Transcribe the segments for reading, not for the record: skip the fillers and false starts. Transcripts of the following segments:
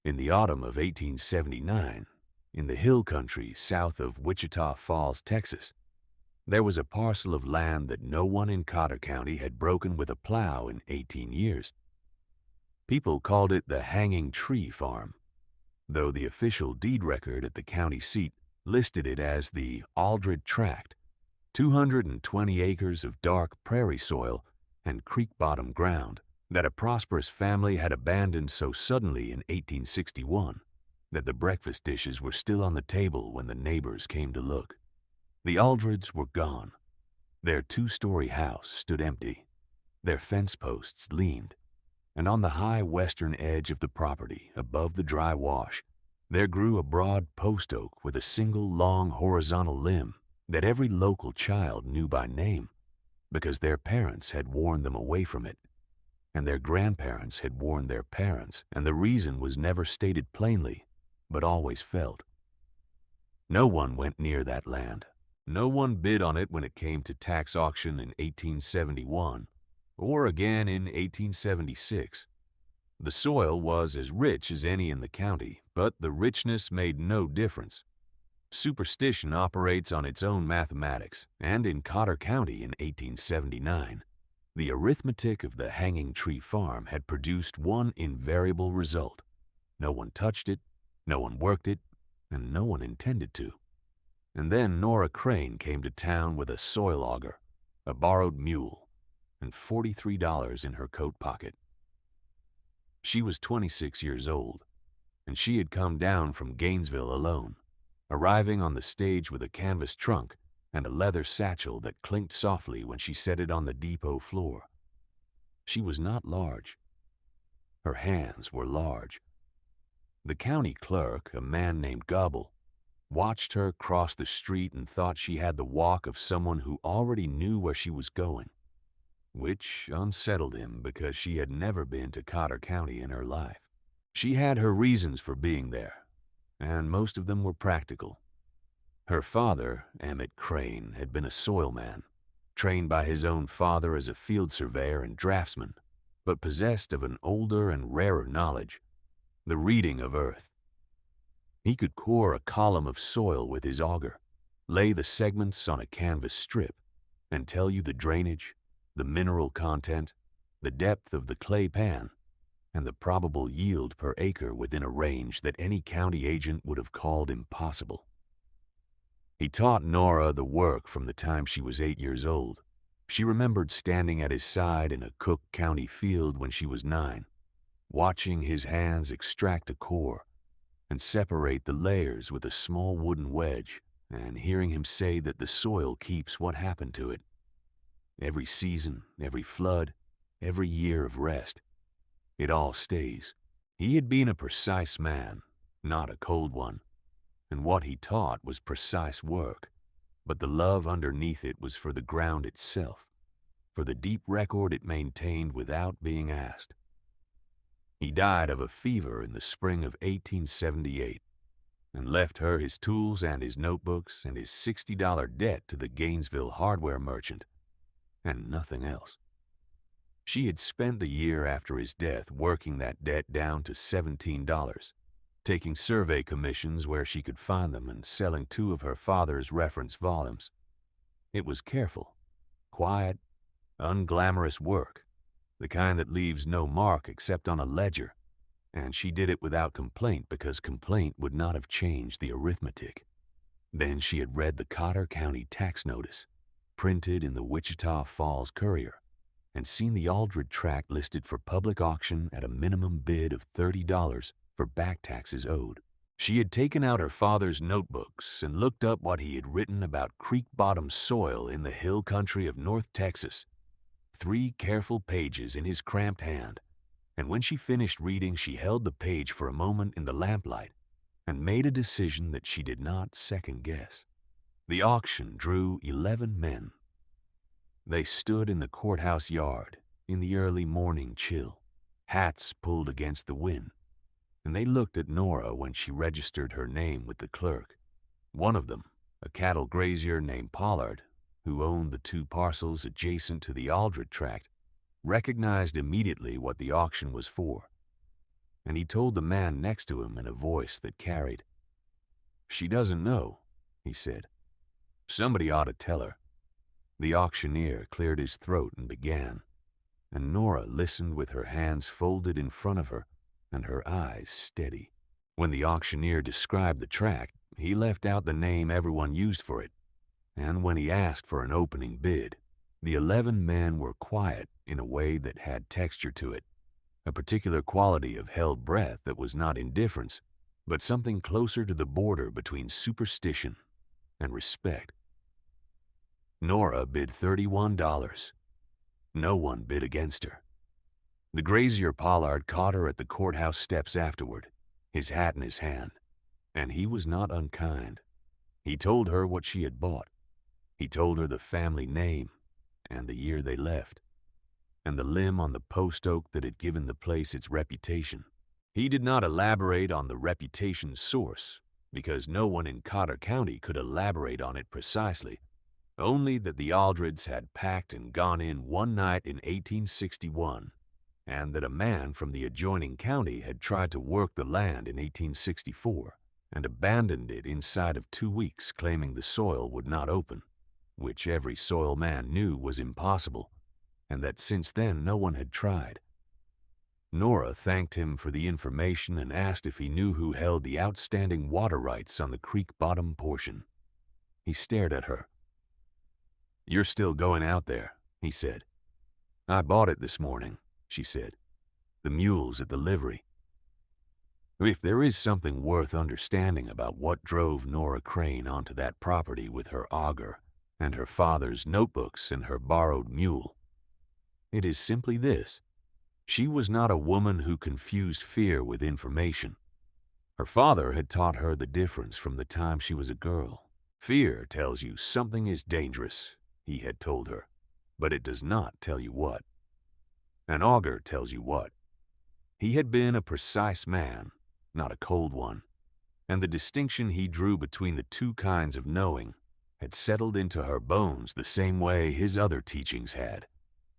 In the autumn of 1879, in the hill country south of Wichita Falls, Texas, there was a parcel of land that no one in Cotter County had broken with a plow in 18 years. People called it the Hanging Tree Farm, though the official deed record at the county seat listed it as the Aldred Tract, 220 acres of dark prairie soil and creek-bottom ground that a prosperous family had abandoned so suddenly in 1861 that the breakfast dishes were still on the table when the neighbors came to look. The Aldreds were gone. Their two-story house stood empty. Their fence posts leaned, and on the high western edge of the property, above the dry wash, there grew a broad post oak with a single long horizontal limb that every local child knew by name because their parents had warned them away from it, and their grandparents had warned their parents, and the reason was never stated plainly, but always felt. No one went near that land. No one bid on it when it came to tax auction in 1871, or again in 1876. The soil was as rich as any in the county, but the richness made no difference. Superstition operates on its own mathematics, and in Cotter County in 1879, the arithmetic of the Hanging Tree Farm had produced one invariable result. No one touched it, no one worked it, and no one intended to. And then Nora Crane came to town with a soil auger, a borrowed mule, and $43 in her coat pocket. She was 26 years old, and she had come down from Gainesville alone, arriving on the stage with a canvas trunk and a leather satchel that clinked softly when she set it on the depot floor. She was not large. Her hands were large. The county clerk, a man named Gobble, watched her cross the street and thought she had the walk of someone who already knew where she was going, which unsettled him because she had never been to Cotter County in her life. She had her reasons for being there, and most of them were practical. Her father, Emmett Crane, had been a soil man, trained by his own father as a field surveyor and draftsman, but possessed of an older and rarer knowledge, the reading of earth. He could core a column of soil with his auger, lay the segments on a canvas strip, and tell you the drainage, the mineral content, the depth of the clay pan, and the probable yield per acre within a range that any county agent would have called impossible. He taught Nora the work from the time she was 8 years old. She remembered standing at his side in a Cook County field when she was 9, watching his hands extract a core and separate the layers with a small wooden wedge, and hearing him say that the soil keeps what happened to it. Every season, every flood, every year of rest, it all stays. He had been a precise man, not a cold one, and what he taught was precise work, but the love underneath it was for the ground itself, for the deep record it maintained without being asked. He died of a fever in the spring of 1878 and left her his tools and his notebooks and his $60 debt to the Gainesville hardware merchant, and nothing else. She had spent the year after his death working that debt down to $17, taking survey commissions where she could find them and selling 2 of her father's reference volumes. It was careful, quiet, unglamorous work, the kind that leaves no mark except on a ledger, and she did it without complaint because complaint would not have changed the arithmetic. Then she had read the Cotter County tax notice, printed in the Wichita Falls Courier, and seen the Aldred tract listed for public auction at a minimum bid of $30 for back taxes owed. She had taken out her father's notebooks and looked up what he had written about creek-bottom soil in the hill country of North Texas. 3 careful pages in his cramped hand, and when she finished reading, she held the page for a moment in the lamplight and made a decision that she did not second-guess. The auction drew 11 men. They stood in the courthouse yard in the early morning chill, hats pulled against the wind, and they looked at Nora when she registered her name with the clerk. One of them, a cattle grazier named Pollard, who owned the 2 parcels adjacent to the Aldred tract, recognized immediately what the auction was for. and he told the man next to him in a voice that carried. "She doesn't know," he said. "Somebody ought to tell her." The auctioneer cleared his throat and began, and Nora listened with her hands folded in front of her and her eyes steady. When the auctioneer described the tract, he left out the name everyone used for it, and when he asked for an opening bid, the 11 men were quiet in a way that had texture to it, a particular quality of held breath that was not indifference, but something closer to the border between superstition and respect. Nora bid $31. No one bid against her. The grazier Pollard caught her at the courthouse steps afterward, his hat in his hand, and he was not unkind. He told her what she had bought. He told her the family name and the year they left, and the limb on the post oak that had given the place its reputation. He did not elaborate on the reputation's source, because no one in Cotter County could elaborate on it precisely, only that the Aldrids had packed and gone in one night in 1861, and that a man from the adjoining county had tried to work the land in 1864 and abandoned it inside of 2 weeks, claiming the soil would not open, which every soil man knew was impossible, and that since then no one had tried. Nora thanked him for the information and asked if he knew who held the outstanding water rights on the creek bottom portion. He stared at her. "You're still going out there," he said. "I bought it this morning," she said. "The mule's at the livery." If there is something worth understanding about what drove Nora Crane onto that property with her auger and her father's notebooks and her borrowed mule, it is simply this. She was not a woman who confused fear with information. Her father had taught her the difference from the time she was a girl. Fear tells you something is dangerous, he had told her, but it does not tell you what. An auger tells you what. He had been a precise man, not a cold one, and the distinction he drew between the two kinds of knowing had settled into her bones the same way his other teachings had,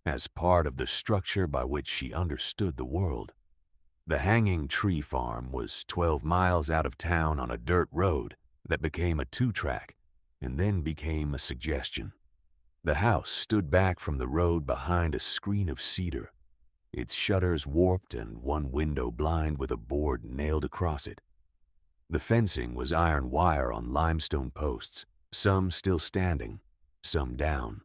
as part of the structure by which she understood the world. The Hanging Tree Farm was 12 miles out of town on a dirt road that became a 2-track and then became a suggestion. The house stood back from the road behind a screen of cedar, its shutters warped and one window blind with a board nailed across it. The fencing was iron wire on limestone posts, some still standing, some down,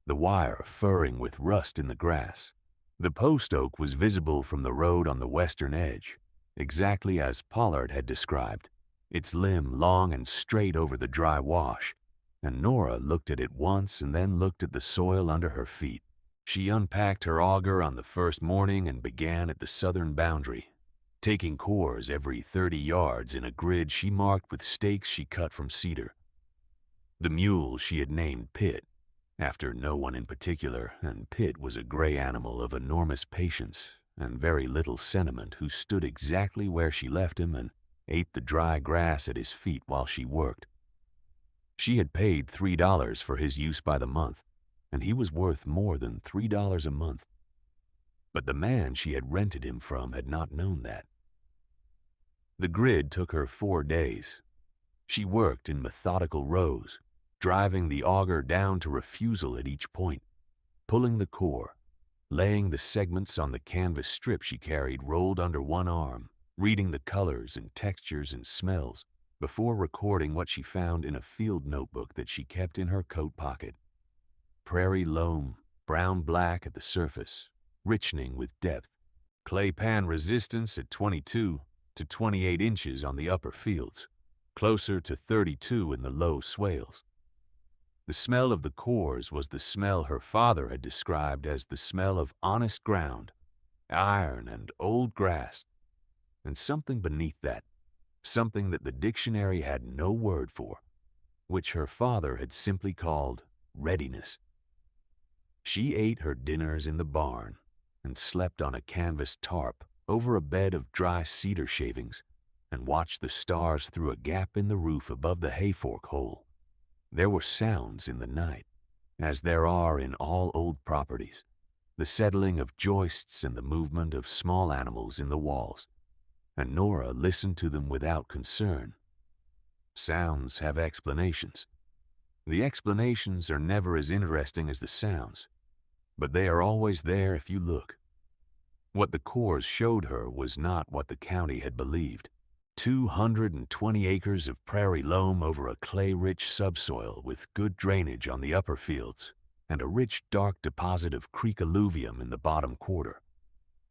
the wire furring with rust in the grass. The post oak was visible from the road on the western edge, exactly as Pollard had described, its limb long and straight over the dry wash, and Nora looked at it once and then looked at the soil under her feet. She unpacked her auger on the first morning and began at the southern boundary, taking cores every 30 yards in a grid she marked with stakes she cut from cedar. The mule she had named Pitt, after no one in particular, and Pitt was a gray animal of enormous patience and very little sentiment who stood exactly where she left him and ate the dry grass at his feet while she worked. She had paid $3 for his use by the month, and he was worth more than $3 a month. But the man she had rented him from had not known that. The grid took her 4 days. She worked in methodical rows, driving the auger down to refusal at each point, pulling the core, laying the segments on the canvas strip she carried rolled under one arm, reading the colors and textures and smells before recording what she found in a field notebook that she kept in her coat pocket. Prairie loam, brown-black at the surface, richening with depth, clay pan resistance at 22 to 28 inches on the upper fields, closer to 32 in the low swales. The smell of the cores was the smell her father had described as the smell of honest ground, iron and old grass, and something beneath that, something that the dictionary had no word for, which her father had simply called readiness. She ate her dinners in the barn and slept on a canvas tarp over a bed of dry cedar shavings and watched the stars through a gap in the roof above the hayfork hole. There were sounds in the night, as there are in all old properties, the settling of joists and the movement of small animals in the walls. and Nora listened to them without concern. Sounds have explanations. The explanations are never as interesting as the sounds, but they are always there if you look. What the cores showed her was not what the county had believed. 220 acres of prairie loam over a clay-rich subsoil with good drainage on the upper fields, and a rich, dark deposit of creek alluvium in the bottom quarter.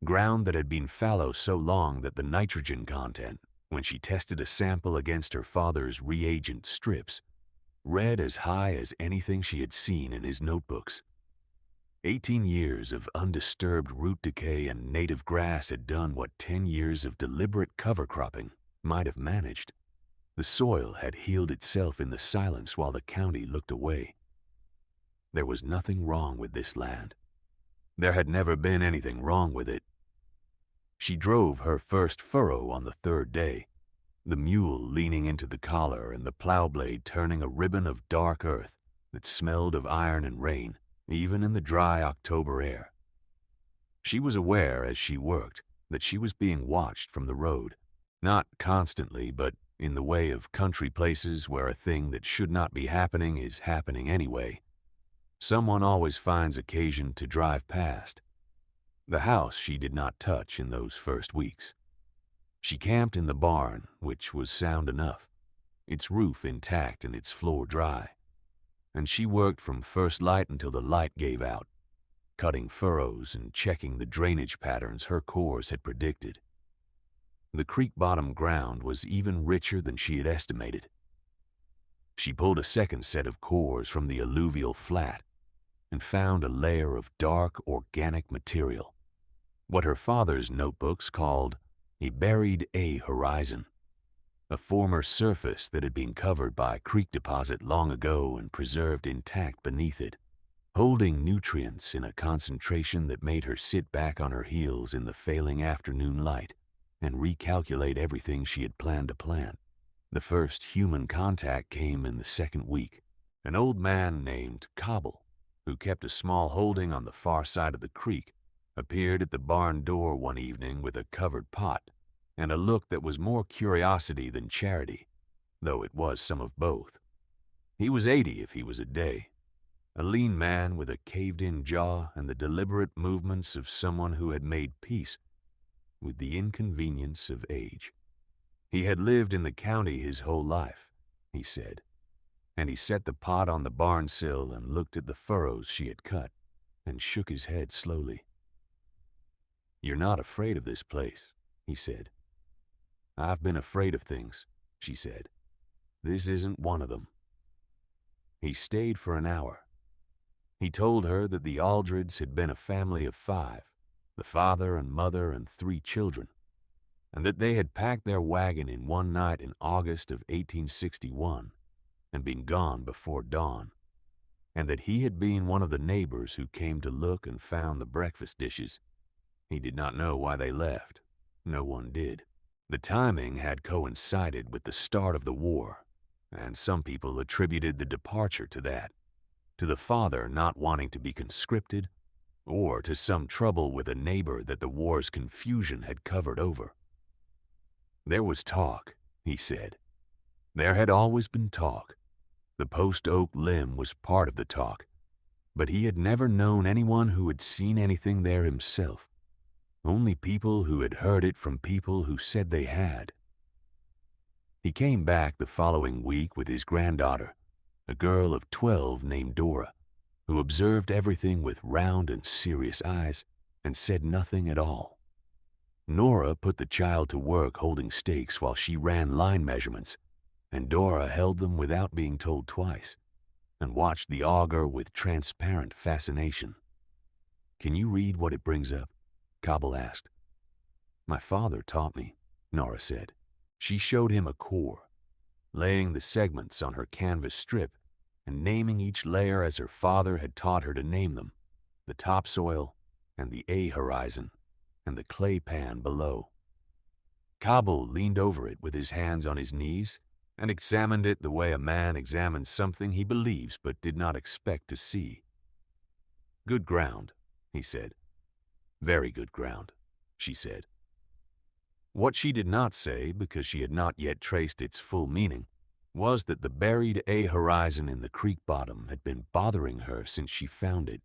Ground that had been fallow so long that the nitrogen content, when she tested a sample against her father's reagent strips, read as high as anything she had seen in his notebooks. 18 years of undisturbed root decay and native grass had done what 10 years of deliberate cover cropping might have managed. The soil had healed itself in the silence while the county looked away. There was nothing wrong with this land. There had never been anything wrong with it. She drove her first furrow on the third day, the mule leaning into the collar and the plow blade turning a ribbon of dark earth that smelled of iron and rain, even in the dry October air. She was aware as she worked that she was being watched from the road, not constantly, but in the way of country places where a thing that should not be happening is happening anyway. Someone always finds occasion to drive past. The house she did not touch in those first weeks. She camped in the barn, which was sound enough, its roof intact and its floor dry. And she worked from first light until the light gave out, cutting furrows and checking the drainage patterns her cores had predicted. The creek-bottom ground was even richer than she had estimated. She pulled a second set of cores from the alluvial flat and found a layer of dark, organic material, what her father's notebooks called a buried A horizon, a former surface that had been covered by creek deposit long ago and preserved intact beneath it, holding nutrients in a concentration that made her sit back on her heels in the failing afternoon light and recalculate everything she had planned to plant. The first human contact came in the second week. An old man named Cobble, who kept a small holding on the far side of the creek, appeared at the barn door one evening with a covered pot and a look that was more curiosity than charity, though it was some of both. He was 80 if he was a day, a lean man with a caved-in jaw and the deliberate movements of someone who had made peace with the inconvenience of age. He had lived in the county his whole life, he said, and he set the pot on the barn sill and looked at the furrows she had cut and shook his head slowly. "You're not afraid of this place," he said. "I've been afraid of things," she said. "This isn't one of them." He stayed for an hour. He told her that the Aldrids had been a family of 5, the father and mother and 3 children, and that they had packed their wagon in one night in August of 1861 and been gone before dawn, and that he had been one of the neighbors who came to look and found the breakfast dishes. He did not know why they left. No one did. The timing had coincided with the start of the war, and some people attributed the departure to that, to the father not wanting to be conscripted, or to some trouble with a neighbor that the war's confusion had covered over. There was talk, he said. There had always been talk. The post oak limb was part of the talk, but he had never known anyone who had seen anything there himself, only people who had heard it from people who said they had. He came back the following week with his granddaughter, a girl of 12 named Dora, who observed everything with round and serious eyes and said nothing at all. Nora put the child to work holding stakes while she ran line measurements, and Dora held them without being told twice, and watched the auger with transparent fascination. "Can you read what it brings up?" Cobble asked. "My father taught me," Nora said. She showed him a core, laying the segments on her canvas strip and naming each layer as her father had taught her to name them, the topsoil and the A horizon and the clay pan below. Cobble leaned over it with his hands on his knees and examined it the way a man examines something he believes but did not expect to see. "Good ground," he said. "Very good ground," she said. What she did not say, because she had not yet traced its full meaning, was that the buried A horizon in the creek bottom had been bothering her since she found it.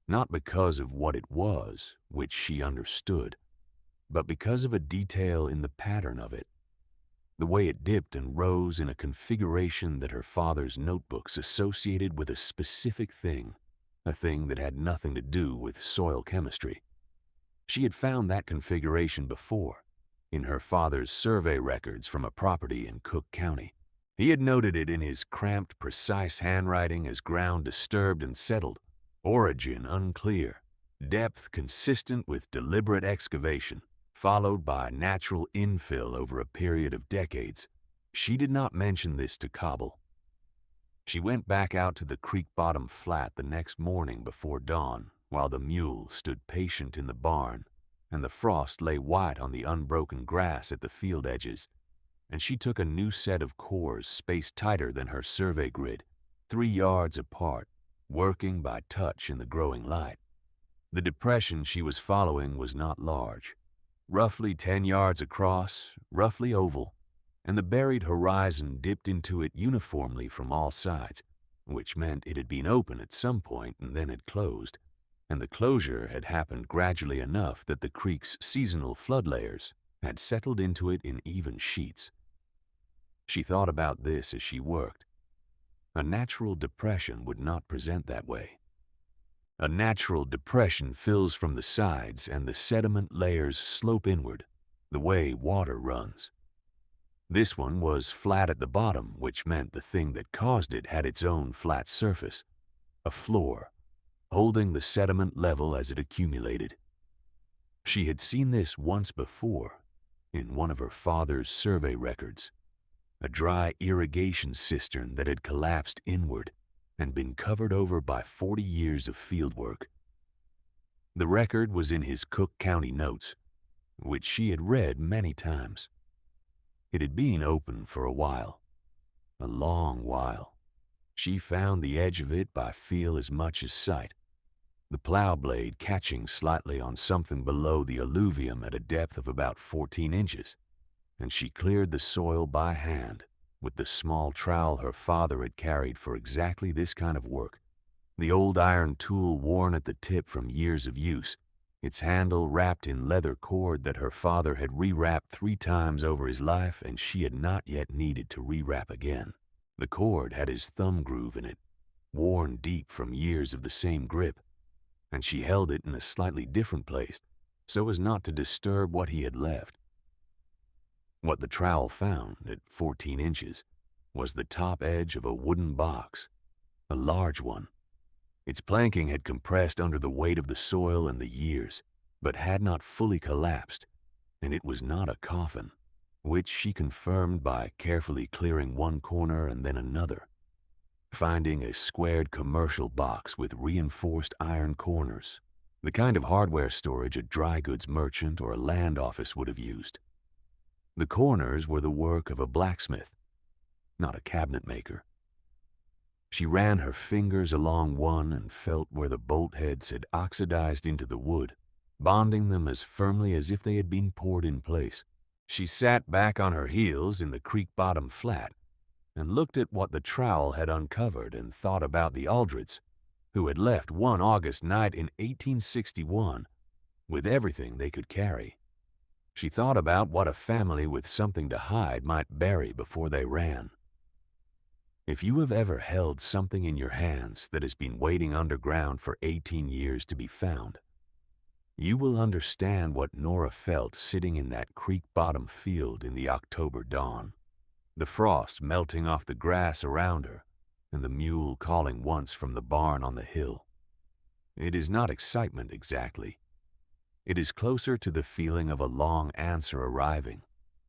Not because of what it was, which she understood, but because of a detail in the pattern of it. The way it dipped and rose in a configuration that her father's notebooks associated with a specific thing, a thing that had nothing to do with soil chemistry. She had found that configuration before, in her father's survey records from a property in Cook County. He had noted it in his cramped, precise handwriting as ground disturbed and settled, origin unclear, depth consistent with deliberate excavation, followed by natural infill over a period of decades. She did not mention this to Cobble. She went back out to the creek bottom flat the next morning before dawn, while the mule stood patient in the barn, and the frost lay white on the unbroken grass at the field edges, and she took a new set of cores spaced tighter than her survey grid, 3 yards apart, working by touch in the growing light. The depression she was following was not large, roughly 10 yards across, roughly oval, and the buried horizon dipped into it uniformly from all sides, which meant it had been open at some point and then had closed, and the closure had happened gradually enough that the creek's seasonal flood layers had settled into it in even sheets. She thought about this as she worked. A natural depression would not present that way. A natural depression fills from the sides and the sediment layers slope inward, the way water runs. This one was flat at the bottom, which meant the thing that caused it had its own flat surface, a floor, holding the sediment level as it accumulated. She had seen this once before, in one of her father's survey records, a dry irrigation cistern that had collapsed inward and been covered over by 40 years of fieldwork. The record was in his Cook County notes, which she had read many times. It had been open for a while, a long while. She found the edge of it by feel as much as sight, the plow blade catching slightly on something below the alluvium at a depth of about 14 inches, and she cleared the soil by hand with the small trowel her father had carried for exactly this kind of work, the old iron tool worn at the tip from years of use, its handle wrapped in leather cord that her father had rewrapped 3 times over his life and she had not yet needed to rewrap again. The cord had his thumb groove in it, worn deep from years of the same grip, and she held it in a slightly different place so as not to disturb what he had left. What the trowel found, at 14 inches, was the top edge of a wooden box, a large one. Its planking had compressed under the weight of the soil and the years, but had not fully collapsed, and it was not a coffin, which she confirmed by carefully clearing one corner and then another, finding a squared commercial box with reinforced iron corners, the kind of hardware storage a dry goods merchant or a land office would have used. The corners were the work of a blacksmith, not a cabinet maker. She ran her fingers along one and felt where the bolt heads had oxidized into the wood, bonding them as firmly as if they had been poured in place. She sat back on her heels in the creek bottom flat and looked at what the trowel had uncovered and thought about the Aldrids, who had left one August night in 1861 with everything they could carry. She thought about what a family with something to hide might bury before they ran. If you have ever held something in your hands that has been waiting underground for 18 years to be found, you will understand what Nora felt sitting in that creek bottom field in the October dawn, the frost melting off the grass around her and the mule calling once from the barn on the hill. It is not excitement exactly. It is closer to the feeling of a long answer arriving,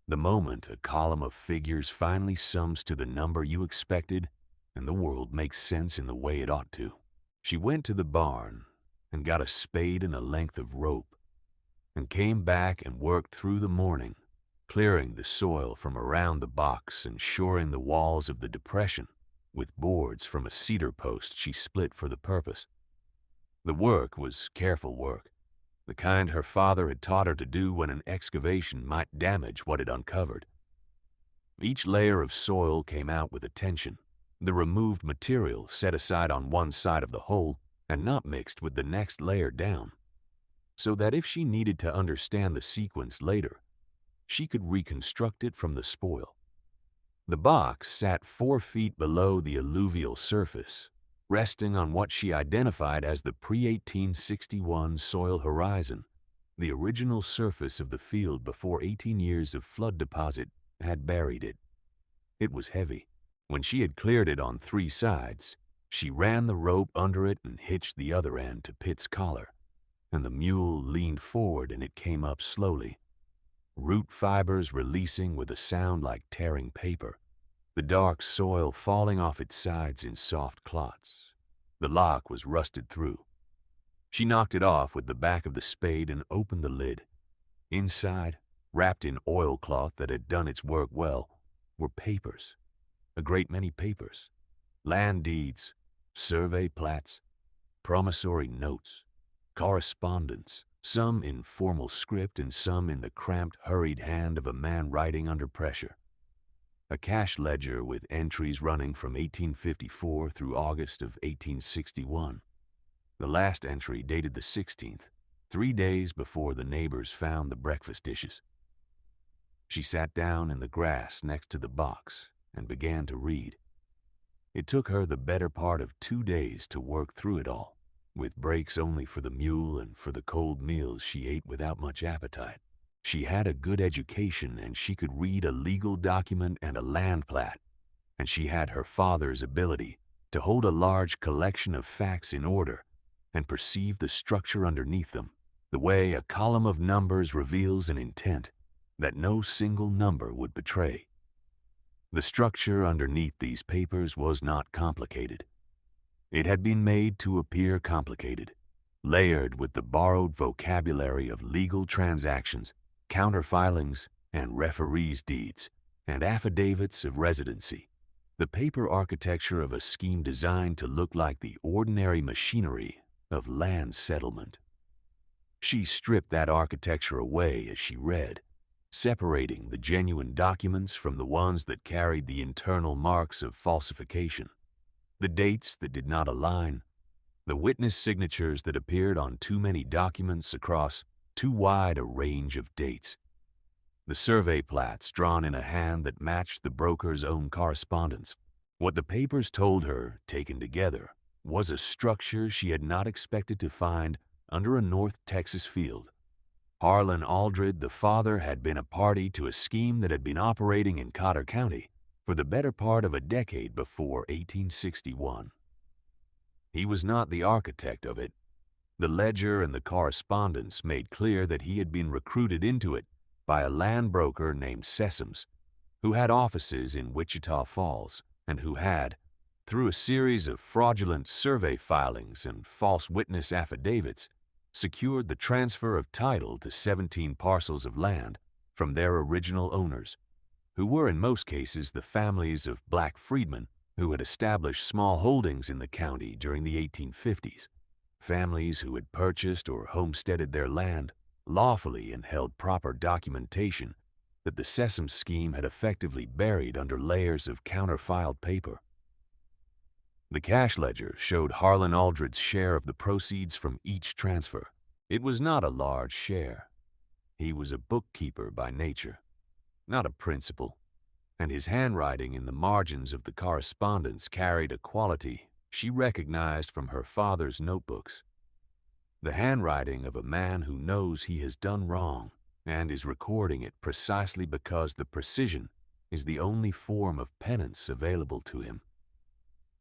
the moment a column of figures finally sums to the number you expected and the world makes sense in the way it ought to. She went to the barn and got a spade and a length of rope and came back and worked through the morning, clearing the soil from around the box and shoring the walls of the depression with boards from a cedar post she split for the purpose. The work was careful work, the kind her father had taught her to do when an excavation might damage what it uncovered. Each layer of soil came out with attention, the removed material set aside on one side of the hole and not mixed with the next layer down, so that if she needed to understand the sequence later, she could reconstruct it from the spoil. The box sat 4 feet below the alluvial surface, resting on what she identified as the pre-1861 soil horizon, the original surface of the field before 18 years of flood deposit had buried it. It was heavy. When she had cleared it on 3 sides, she ran the rope under it and hitched the other end to Pitt's collar, and the mule leaned forward and it came up slowly, root fibers releasing with a sound like tearing paper, the dark soil falling off its sides in soft clots. The lock was rusted through. She knocked it off with the back of the spade and opened the lid. Inside, wrapped in oilcloth that had done its work well, were papers, a great many papers, land deeds, survey plats, promissory notes, correspondence, some in formal script and some in the cramped, hurried hand of a man writing under pressure. A cash ledger with entries running from 1854 through August of 1861. The last entry dated the 16th, 3 days before the neighbors found the breakfast dishes. She sat down in the grass next to the box and began to read. It took her the better part of 2 days to work through it all, with breaks only for the mule and for the cold meals she ate without much appetite. She had a good education and she could read a legal document and a land plat, and she had her father's ability to hold a large collection of facts in order and perceive the structure underneath them, the way a column of numbers reveals an intent that no single number would betray. The structure underneath these papers was not complicated. It had been made to appear complicated, layered with the borrowed vocabulary of legal transactions, counterfilings, and referees' deeds, and affidavits of residency, the paper architecture of a scheme designed to look like the ordinary machinery of land settlement. She stripped that architecture away as she read, separating the genuine documents from the ones that carried the internal marks of falsification, the dates that did not align, the witness signatures that appeared on too many documents across too wide a range of dates, the survey plats drawn in a hand that matched the broker's own correspondence. What the papers told her, taken together, was a structure she had not expected to find under a North Texas field. Harlan Aldred, the father, had been a party to a scheme that had been operating in Cotter County for the better part of a decade before 1861. He was not the architect of it. The ledger and the correspondence made clear that he had been recruited into it by a land broker named Sessoms, who had offices in Wichita Falls and who had, through a series of fraudulent survey filings and false witness affidavits, secured the transfer of title to 17 parcels of land from their original owners, who were in most cases the families of black freedmen who had established small holdings in the county during the 1850s, families who had purchased or homesteaded their land lawfully and held proper documentation that the Sessom scheme had effectively buried under layers of counterfiled paper. The cash ledger showed Harlan Aldred's share of the proceeds from each transfer. It was not a large share. He was a bookkeeper by nature, not a principal, and his handwriting in the margins of the correspondence carried a quality she recognized from her father's notebooks. The handwriting of a man who knows he has done wrong and is recording it precisely because the precision is the only form of penance available to him.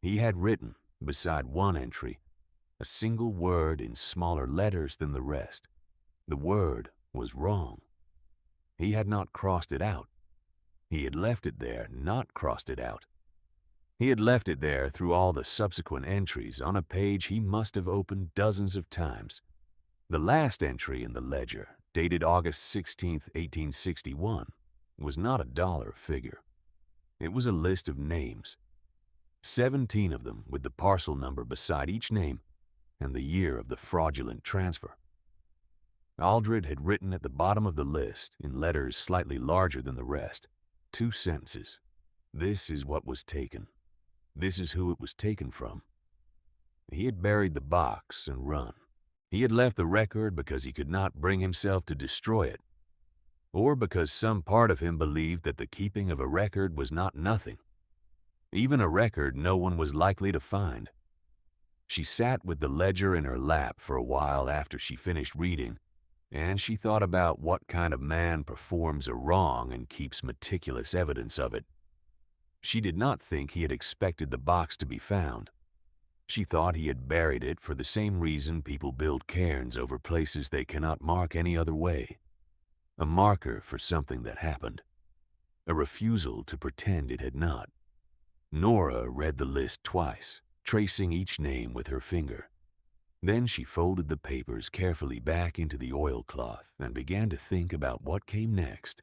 He had written, beside one entry, a single word in smaller letters than the rest. The word was wrong. He had not crossed it out. He had left it there, not crossed it out. He had left it there through all the subsequent entries on a page he must have opened dozens of times. The last entry in the ledger, dated August 16, 1861, was not a dollar figure. It was a list of names, 17 of them with the parcel number beside each name and the year of the fraudulent transfer. Aldred had written at the bottom of the list, in letters slightly larger than the rest, 2 sentences. This is what was taken. This is who it was taken from. He had buried the box and run. He had left the record because he could not bring himself to destroy it, or because some part of him believed that the keeping of a record was not nothing, even a record no one was likely to find. She sat with the ledger in her lap for a while after she finished reading, and she thought about what kind of man performs a wrong and keeps meticulous evidence of it. She did not think he had expected the box to be found. She thought he had buried it for the same reason people build cairns over places they cannot mark any other way. A marker for something that happened. A refusal to pretend it had not. Nora read the list twice, tracing each name with her finger. Then she folded the papers carefully back into the oilcloth and began to think about what came next.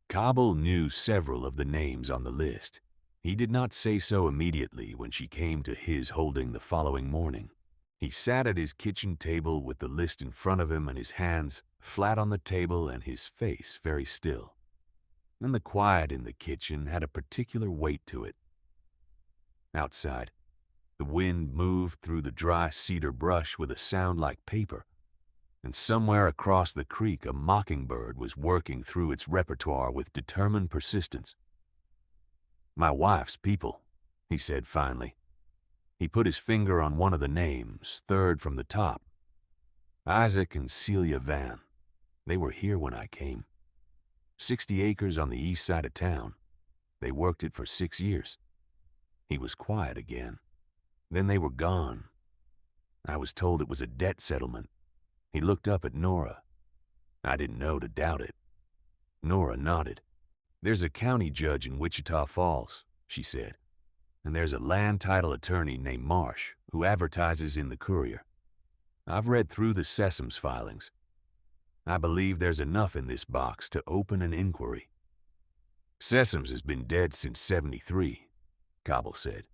Cobble knew several of the names on the list. He did not say so immediately when she came to his holding the following morning. He sat at his kitchen table with the list in front of him and his hands flat on the table and his face very still. And the quiet in the kitchen had a particular weight to it. Outside, the wind moved through the dry cedar brush with a sound like paper, and somewhere across the creek a mockingbird was working through its repertoire with determined persistence. "My wife's people," he said finally. He put his finger on one of the names, third from the top. Isaac and Celia Van. They were here when I came. 60 acres on the east side of town. They worked it for 6 years. He was quiet again. Then they were gone. I was told it was a debt settlement. He looked up at Nora. I didn't know to doubt it. Nora nodded. "There's a county judge in Wichita Falls," she said, "and there's a land title attorney named Marsh who advertises in the Courier. I've read through the Sessoms filings. I believe there's enough in this box to open an inquiry." "Sessoms has been dead since '73, Cobble said.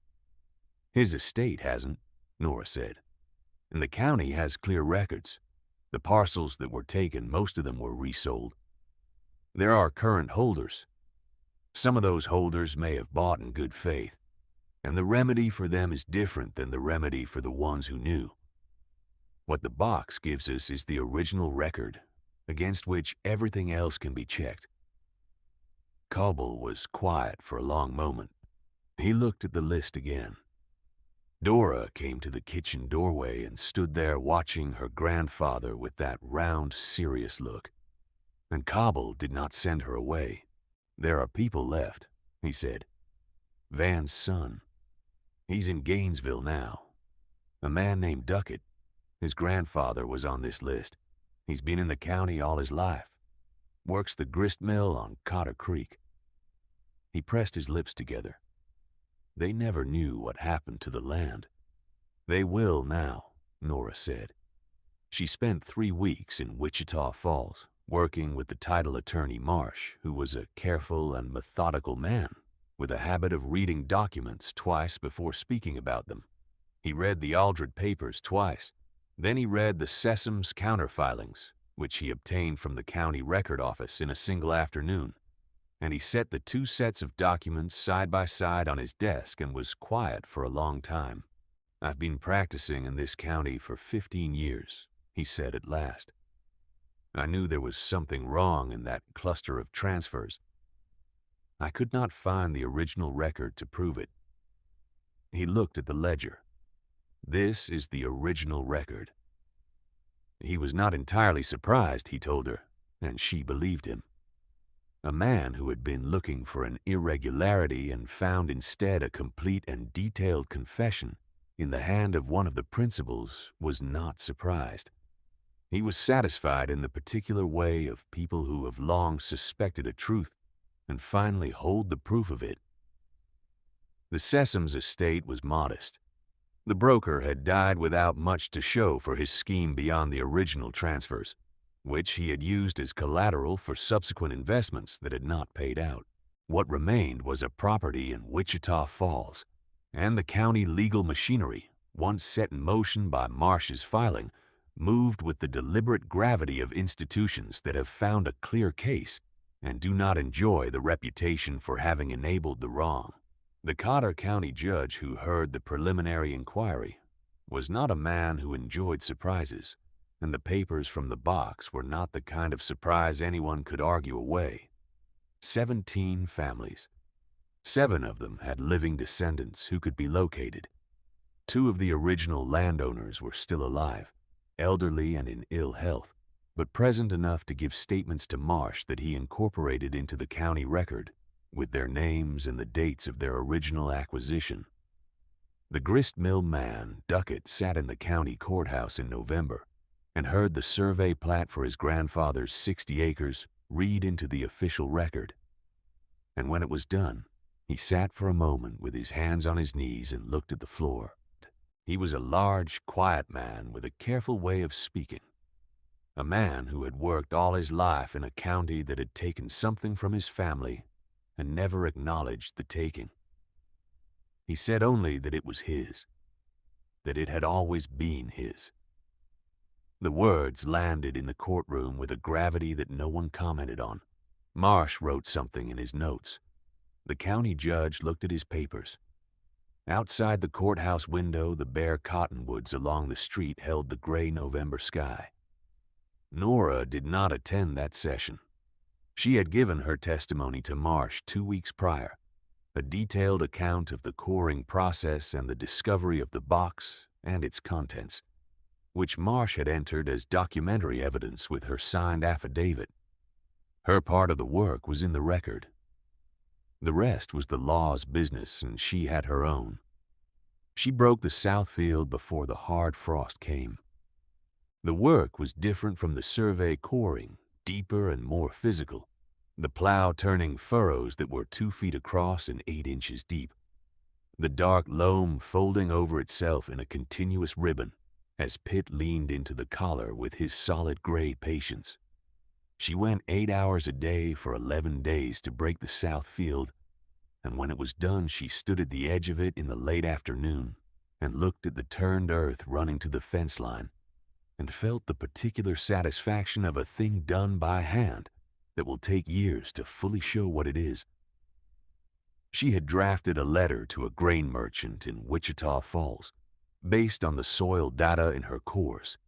"His estate hasn't," Nora said. "And the county has clear records. The parcels that were taken, most of them were resold. There are current holders. Some of those holders may have bought in good faith, and the remedy for them is different than the remedy for the ones who knew. What the box gives us is the original record, against which everything else can be checked." Cobble was quiet for a long moment. He looked at the list again. Dora came to the kitchen doorway and stood there watching her grandfather with that round, serious look. And Cobble did not send her away. "There are people left," he said. "Van's son. He's in Gainesville now. A man named Duckett. His grandfather was on this list. He's been in the county all his life. Works the grist mill on Cotter Creek." He pressed his lips together. They never knew what happened to the land. "They will now," Nora said. She spent 3 weeks in Wichita Falls, working with the title attorney Marsh, who was a careful and methodical man, with a habit of reading documents twice before speaking about them. He read the Aldred papers twice. Then he read the Sessoms counterfilings, which he obtained from the county record office in a single afternoon. And he set the 2 sets of documents side by side on his desk and was quiet for a long time. "I've been practicing in this county for 15 years, he said at last. "I knew there was something wrong in that cluster of transfers. I could not find the original record to prove it." He looked at the ledger. "This is the original record." He was not entirely surprised, he told her, and she believed him. A man who had been looking for an irregularity and found instead a complete and detailed confession in the hand of one of the principals was not surprised. He was satisfied in the particular way of people who have long suspected a truth and finally hold the proof of it. The Sessoms estate was modest. The broker had died without much to show for his scheme beyond the original transfers, which he had used as collateral for subsequent investments that had not paid out. What remained was a property in Wichita Falls, and the county legal machinery, once set in motion by Marsh's filing, moved with the deliberate gravity of institutions that have found a clear case and do not enjoy the reputation for having enabled the wrong. The Cotter County judge who heard the preliminary inquiry was not a man who enjoyed surprises, and the papers from the box were not the kind of surprise anyone could argue away. 17 families. 7 of them had living descendants who could be located. 2 of the original landowners were still alive, elderly and in ill health, but present enough to give statements to Marsh that he incorporated into the county record, with their names and the dates of their original acquisition. The grist mill man, Duckett, sat in the county courthouse in November and heard the survey plat for his grandfather's 60 acres read into the official record. And when it was done, he sat for a moment with his hands on his knees and looked at the floor. He was a large, quiet man with a careful way of speaking. A man who had worked all his life in a county that had taken something from his family and never acknowledged the taking. He said only that it was his, that it had always been his. The words landed in the courtroom with a gravity that no one commented on. Marsh wrote something in his notes. The county judge looked at his papers. Outside the courthouse window, the bare cottonwoods along the street held the gray November sky. Nora did not attend that session. She had given her testimony to Marsh 2 weeks prior, a detailed account of the coring process and the discovery of the box and its contents, which Marsh had entered as documentary evidence with her signed affidavit. Her part of the work was in the record. The rest was the law's business, and she had her own. She broke the south field before the hard frost came. The work was different from the survey coring, deeper and more physical, the plow turning furrows that were 2 feet across and 8 inches deep, the dark loam folding over itself in a continuous ribbon as Pitt leaned into the collar with his solid gray patience. She went 8 hours a day for 11 days to break the south field, and when it was done she stood at the edge of it in the late afternoon and looked at the turned earth running to the fence line and felt the particular satisfaction of a thing done by hand that will take years to fully show what it is. She had drafted a letter to a grain merchant in Wichita Falls based on the soil data in her cores,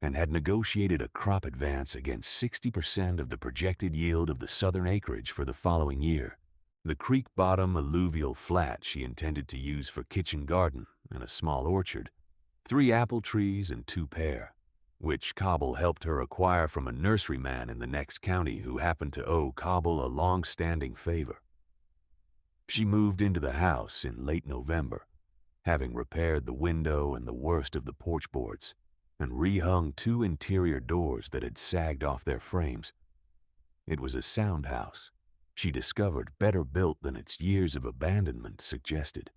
and had negotiated a crop advance against 60% of the projected yield of the southern acreage for the following year. The creek bottom alluvial flat she intended to use for kitchen garden and a small orchard, 3 apple trees and 2 pear, which Cobble helped her acquire from a nurseryman in the next county who happened to owe Cobble a long-standing favor. She moved into the house in late November, having repaired the window and the worst of the porch boards, and rehung 2 interior doors that had sagged off their frames. It was a sound house, she discovered, better built than its years of abandonment suggested.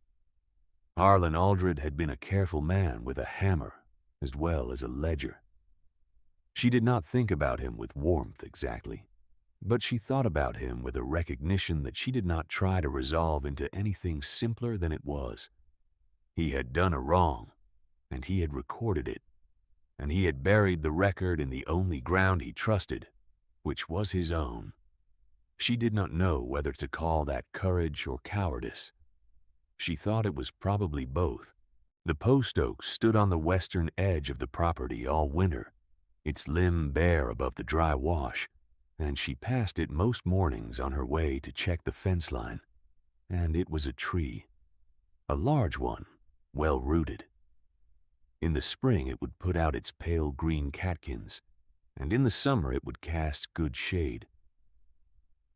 Harlan Aldred had been a careful man with a hammer as well as a ledger. She did not think about him with warmth exactly, but she thought about him with a recognition that she did not try to resolve into anything simpler than it was. He had done a wrong, and he had recorded it, and he had buried the record in the only ground he trusted, which was his own. She did not know whether to call that courage or cowardice. She thought it was probably both. The post oak stood on the western edge of the property all winter, its limb bare above the dry wash, and she passed it most mornings on her way to check the fence line. And it was a tree, a large one, well rooted. In the spring it would put out its pale green catkins, and in the summer it would cast good shade.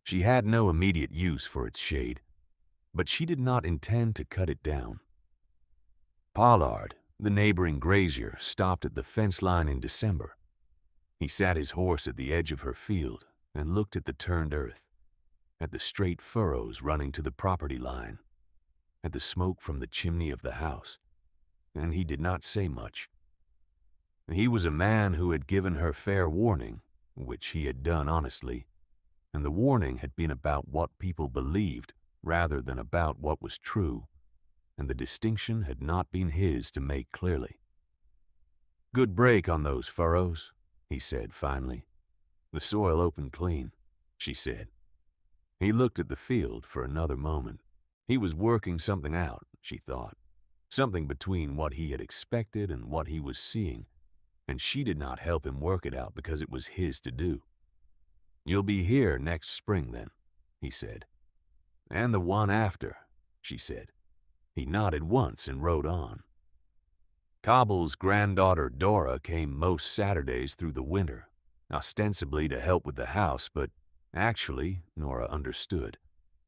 She had no immediate use for its shade, but she did not intend to cut it down. Pollard, the neighboring grazier, stopped at the fence line in December. He sat his horse at the edge of her field and looked at the turned earth, at the straight furrows running to the property line, at the smoke from the chimney of the house, and he did not say much. He was a man who had given her fair warning, which he had done honestly, and the warning had been about what people believed rather than about what was true, and the distinction had not been his to make clearly. Good break on those furrows, he said finally. The soil opened clean, she said. He looked at the field for another moment. He was working something out, she thought. Something between what he had expected and what he was seeing, and she did not help him work it out because it was his to do. You'll be here next spring then, he said. And the one after, she said. He nodded once and rode on. Cobble's granddaughter Dora came most Saturdays through the winter, ostensibly to help with the house, but actually, Nora understood,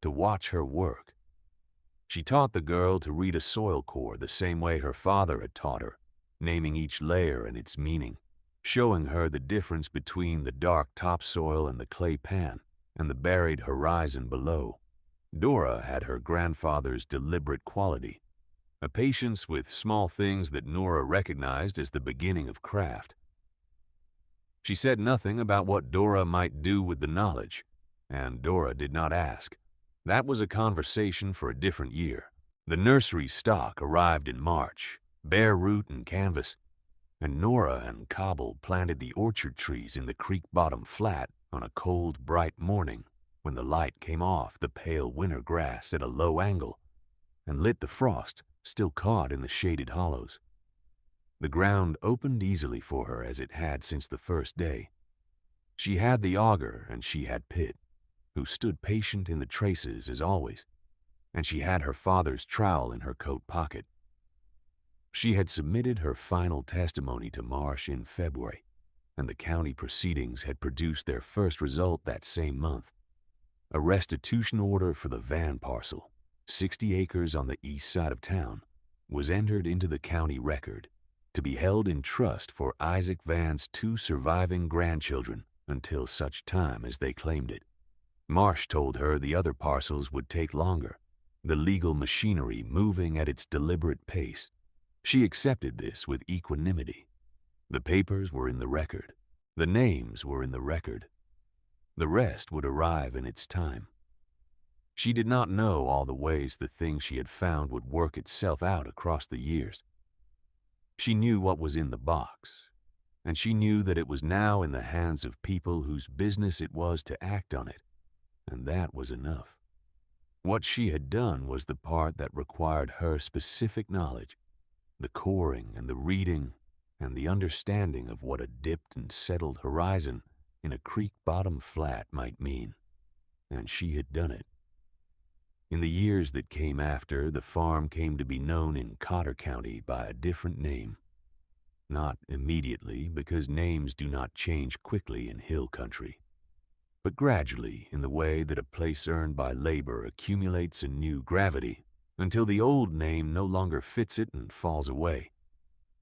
to watch her work. She taught the girl to read a soil core the same way her father had taught her, naming each layer and its meaning, showing her the difference between the dark topsoil and the clay pan and the buried horizon below. Dora had her grandfather's deliberate quality, a patience with small things that Nora recognized as the beginning of craft. She said nothing about what Dora might do with the knowledge, and Dora did not ask. That was a conversation for a different year. The nursery stock arrived in March, bare root and canvas, and Nora and Cobble planted the orchard trees in the creek bottom flat on a cold, bright morning when the light came off the pale winter grass at a low angle and lit the frost still caught in the shaded hollows. The ground opened easily for her as it had since the first day. She had the auger and she had Pitt, who stood patient in the traces as always, and she had her father's trowel in her coat pocket. She had submitted her final testimony to Marsh in February, and the county proceedings had produced their first result that same month. A restitution order for the Van parcel, 60 acres on the east side of town, was entered into the county record to be held in trust for Isaac Van's 2 surviving grandchildren until such time as they claimed it. Marsh told her the other parcels would take longer, the legal machinery moving at its deliberate pace. She accepted this with equanimity. The papers were in the record. The names were in the record. The rest would arrive in its time. She did not know all the ways the thing she had found would work itself out across the years. She knew what was in the box, and she knew that it was now in the hands of people whose business it was to act on it, and that was enough. What she had done was the part that required her specific knowledge, the coring and the reading and the understanding of what a dipped and settled horizon in a creek bottom flat might mean, and she had done it. In the years that came after, the farm came to be known in Cotter County by a different name. Not immediately, because names do not change quickly in hill country, but gradually in the way that a place earned by labor accumulates a new gravity until the old name no longer fits it and falls away.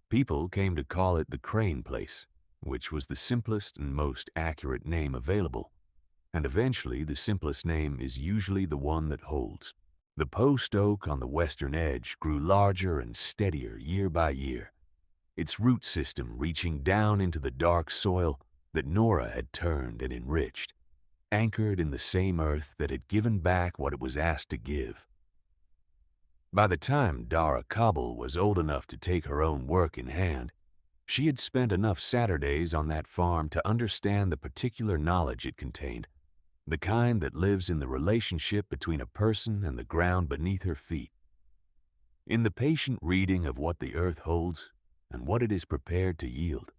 People came to call it the Crane Place, which was the simplest and most accurate name available, and eventually the simplest name is usually the one that holds. The post oak on the western edge grew larger and steadier year by year, its root system reaching down into the dark soil that Nora had turned and enriched, anchored in the same earth that had given back what it was asked to give. By the time Dara Cobble was old enough to take her own work in hand, she had spent enough Saturdays on that farm to understand the particular knowledge it contained, the kind that lives in the relationship between a person and the ground beneath her feet. In the patient reading of what the earth holds and what it is prepared to yield.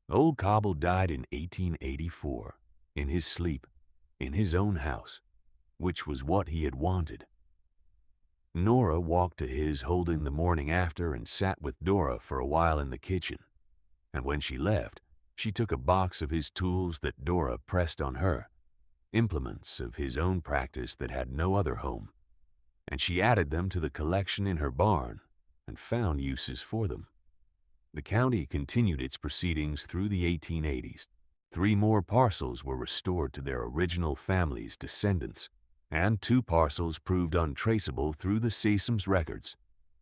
Old Cobble died in 1884, in his sleep, in his own house, which was what he had wanted. Nora walked to his holding the morning after and sat with Dora for a while in the kitchen, and when she left, she took a box of his tools that Dora pressed on her, implements of his own practice that had no other home, and she added them to the collection in her barn and found uses for them. The county continued its proceedings through the 1880s. 3 more parcels were restored to their original family's descendants, and 2 parcels proved untraceable through the Sesam's records,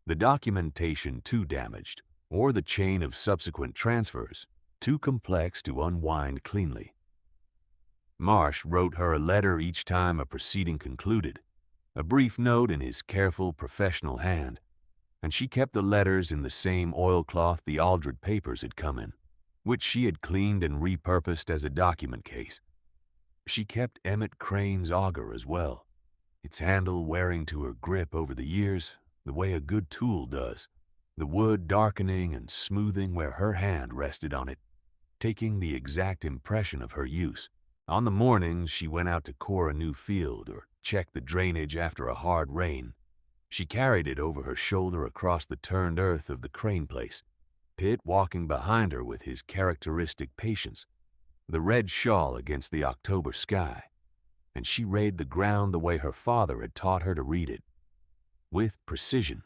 the documentation too damaged, or the chain of subsequent transfers too complex to unwind cleanly. Marsh wrote her a letter each time a proceeding concluded, a brief note in his careful professional hand, and she kept the letters in the same oilcloth the Aldred papers had come in, which she had cleaned and repurposed as a document case. She kept Emmett Crane's auger as well, its handle wearing to her grip over the years the way a good tool does, the wood darkening and smoothing where her hand rested on it, taking the exact impression of her use. On the mornings she went out to core a new field or check the drainage after a hard rain, she carried it over her shoulder across the turned earth of the Crane place, Pitt walking behind her with his characteristic patience, the red shawl against the October sky, and she rayed the ground the way her father had taught her to read it, with precision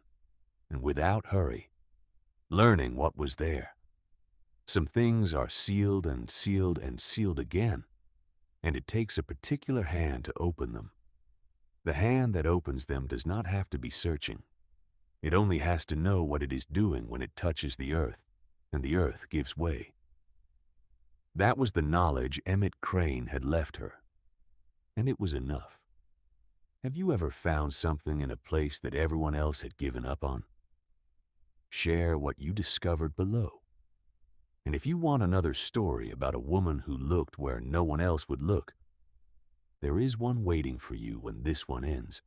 and without hurry, learning what was there. Some things are sealed and sealed and sealed again, and it takes a particular hand to open them. The hand that opens them does not have to be searching. It only has to know what it is doing when it touches the earth, and the earth gives way. That was the knowledge Emmett Crane had left her, and it was enough. Have you ever found something in a place that everyone else had given up on? Share what you discovered below. And if you want another story about a woman who looked where no one else would look, there is one waiting for you when this one ends.